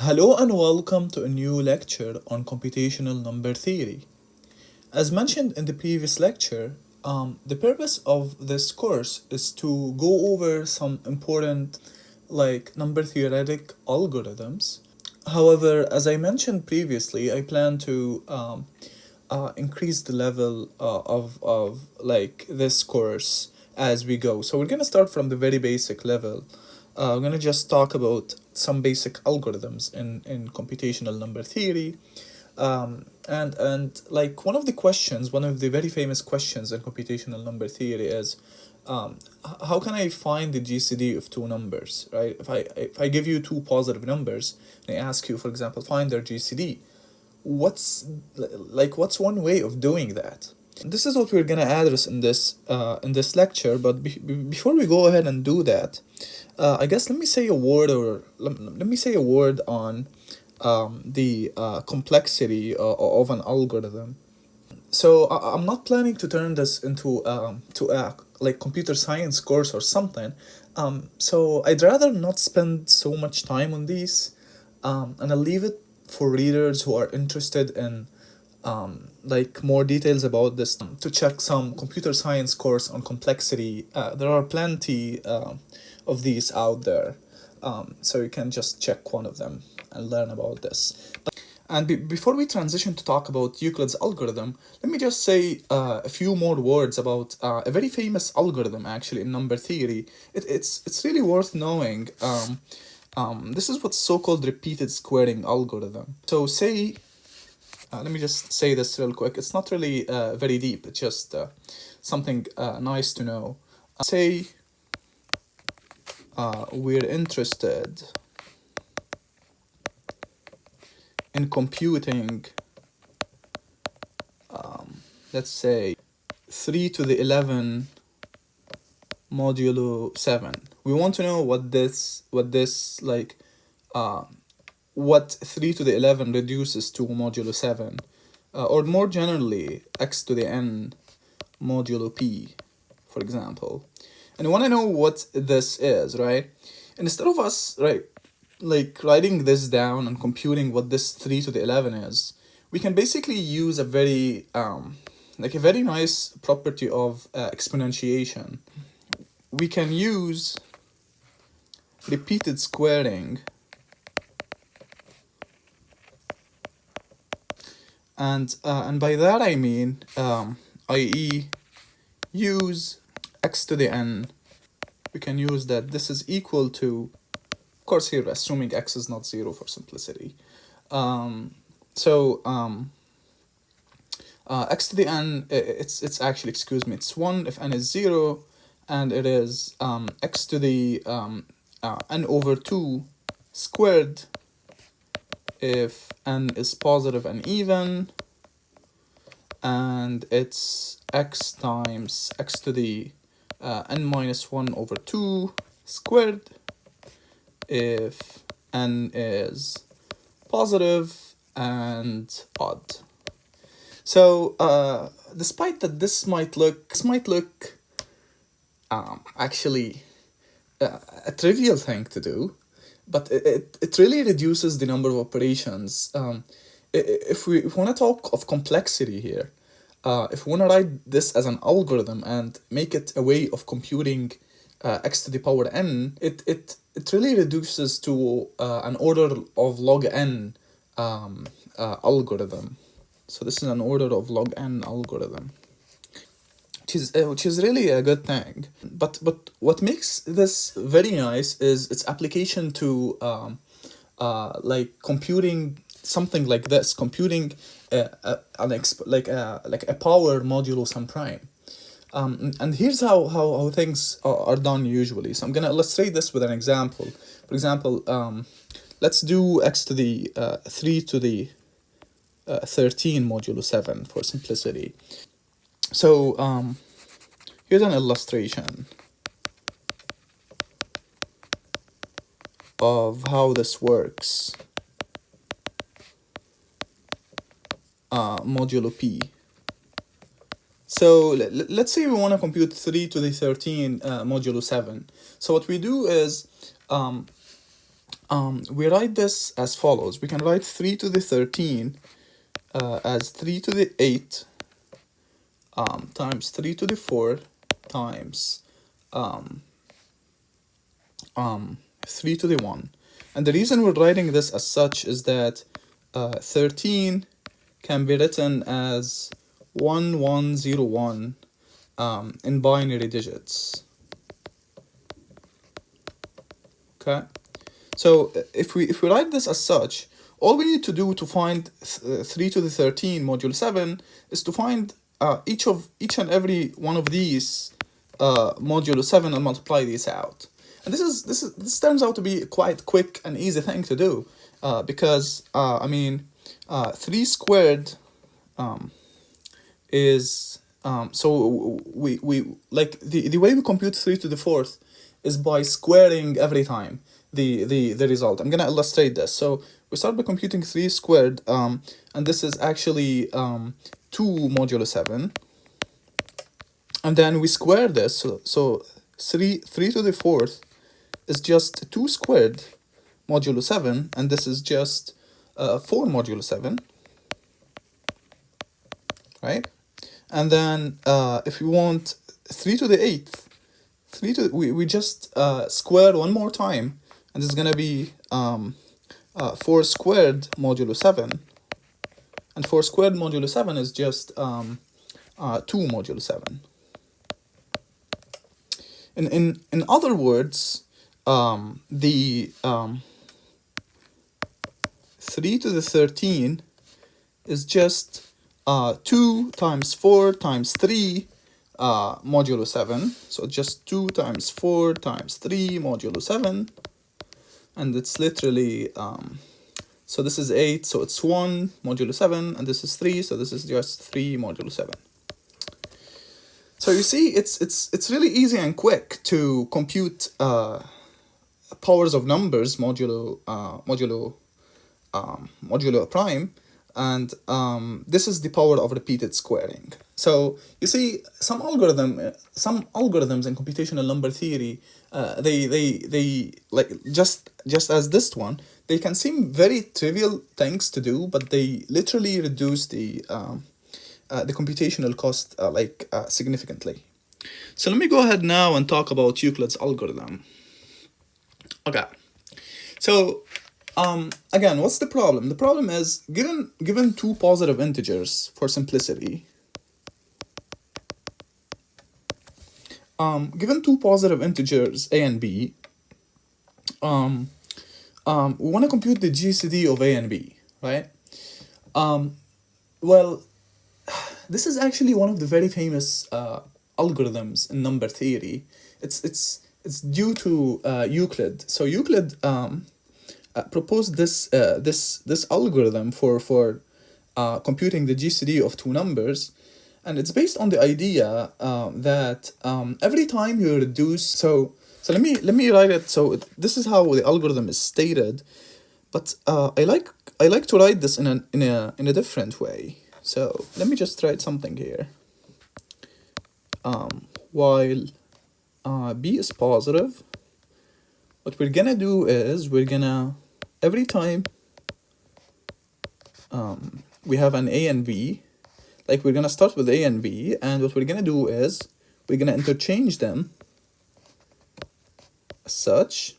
Hello and welcome to a new lecture on computational number theory. As mentioned in the previous lecture, the purpose of this course is to go over some important number theoretic algorithms. However, as I mentioned previously, I plan to increase the level of this course as we go. So we're gonna start from the very basic level. I'm gonna just talk about some basic algorithms in computational number theory. And like one of the questions, one of the very famous questions in computational number theory is, how can I find the GCD of two numbers, right? If I give you two positive numbers and I ask you, for example, find their GCD, what's one way of doing that? This is what we're gonna address in this lecture. But before we go ahead and do that, I guess let me say a word let me say a word on the complexity of an algorithm. So I'm not planning to turn this into to a computer science course or something. So I'd rather not spend so much time on these, and I'll leave it for readers who are interested in more details about this to check some computer science course on complexity. There are plenty of these out there, so you can just check one of them and learn about this. And before we transition to talk about Euclid's algorithm, let me just say a few more words about a very famous algorithm actually in number theory. It's really worth knowing. This is what's so-called repeated squaring algorithm. So say, let me just say this real quick. It's not really very deep. It's just something nice to know. Say we're interested in computing, let's say 3 to the 11 modulo 7. We want to know what 3 to the 11 reduces to modulo 7, or more generally x to the n modulo p, for example. And we want to know what this is, right? And instead of us writing this down and computing what this 3 to the 11 is, we can basically use a very a very nice property of exponentiation. We can use repeated squaring, and by that I mean i.e. use x to the n. We can use that this is equal to, of course here assuming x is not 0 for simplicity. X to the n, it's actually, excuse me, it's 1 if n is 0, and it is x to the n over 2 squared if n is positive and even, and it's x times x to the n minus 1 over 2 squared if n is positive and odd. So despite that this might look actually a trivial thing to do, but it really reduces the number of operations. If we want to talk of complexity here, if we want to write this as an algorithm and make it a way of computing x to the power n, it really reduces to an order of log n algorithm. So this is an order of log n algorithm, which is really a good thing. But what makes this very nice is its application to computing something like this, computing a power modulo some prime. And here's how things are done usually. So I'm gonna illustrate this with an example. For example, let's do x to the 3 to the 13 modulo 7 for simplicity. So here's an illustration of how this works. Modulo p. So let's say we want to compute 3 to the 13 modulo 7. So what we do is we write this as follows. We can write 3 to the 13 as 3 to the 8 times 3 to the 4 times 3 to the 1. And the reason we're writing this as such is that 13 can be written as 1101 in binary digits. Okay, so if we write this as such, all we need to do to find 3 to the 13 modulo 7 is to find each and every one of these modulo 7 and multiply these out. And this turns out to be quite quick and easy thing to do, because 3 squared is so we like the way we compute 3 to the 4th is by squaring every time the result. I'm gonna illustrate this. So we start by computing 3 squared, and this is actually 2 modulo 7, and then we square this. So 3 to the 4th is just 2 squared modulo 7, and this is just 4 modulo 7, right? And then if we want 3 to the 8th, we just square one more time, and this is gonna be 4 squared modulo 7, and 4 squared modulo 7 is just 2 modulo 7. In other words, the 3 to the 13 is just 2 times 4 times 3 modulo 7. So just 2 times 4 times 3 modulo 7. And it's literally, so this is 8, so it's 1 modulo 7. And this is 3, so this is just 3 modulo 7. So you see, it's really easy and quick to compute powers of numbers modulo prime, and this is the power of repeated squaring. So you see, some algorithms in computational number theory, they like just as this one, they can seem very trivial things to do, but they literally reduce the computational cost significantly. So let me go ahead now and talk about Euclid's algorithm. Okay, so again, what's the problem? The problem is given two positive integers for simplicity. Given two positive integers a and b, we want to compute the GCD of a and b, right? Well, this is actually one of the very famous algorithms in number theory. It's due to Euclid. So Euclid proposed this algorithm for computing the GCD of two numbers, and it's based on the idea that every time you reduce. So let me write it. So this is how the algorithm is stated, but I like to write this in a different way. So let me just write something here. While b is positive, what we're gonna do is we're gonna, every time we have an a and b, like we're gonna start with a and b, and what we're gonna do is we're gonna interchange them as such,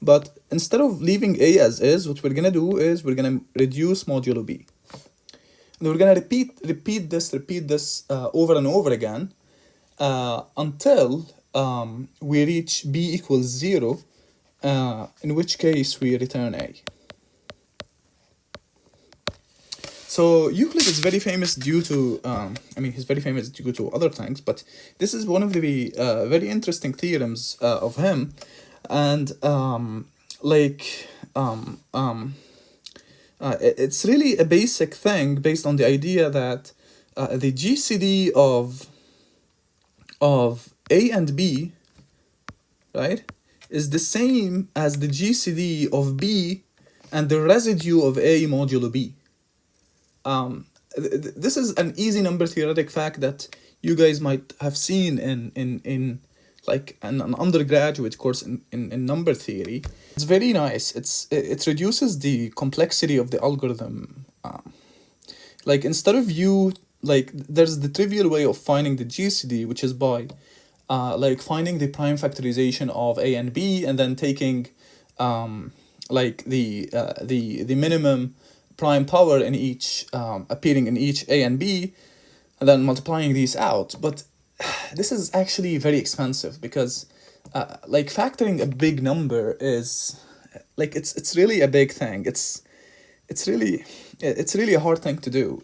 but instead of leaving a as is, what we're gonna do is we're gonna reduce modulo b. And we're gonna repeat this over and over again until we reach b equals 0, in which case we return a. So Euclid is very famous due to, he's very famous due to other things, but this is one of the very interesting theorems of him, and it's really a basic thing based on the idea that the GCD of a and b, right, is the same as the GCD of b and the residue of a modulo b. This is an easy number theoretic fact that you guys might have seen in like an undergraduate course in number theory. It's very nice. It reduces the complexity of the algorithm. Like instead of you, like there's the trivial way of finding the GCD, which is by like finding the prime factorization of A and B, and then taking like the minimum prime power in each appearing in each A and B, and then multiplying these out. But this is actually very expensive because like factoring a big number is like it's really a big thing. It's really a hard thing to do.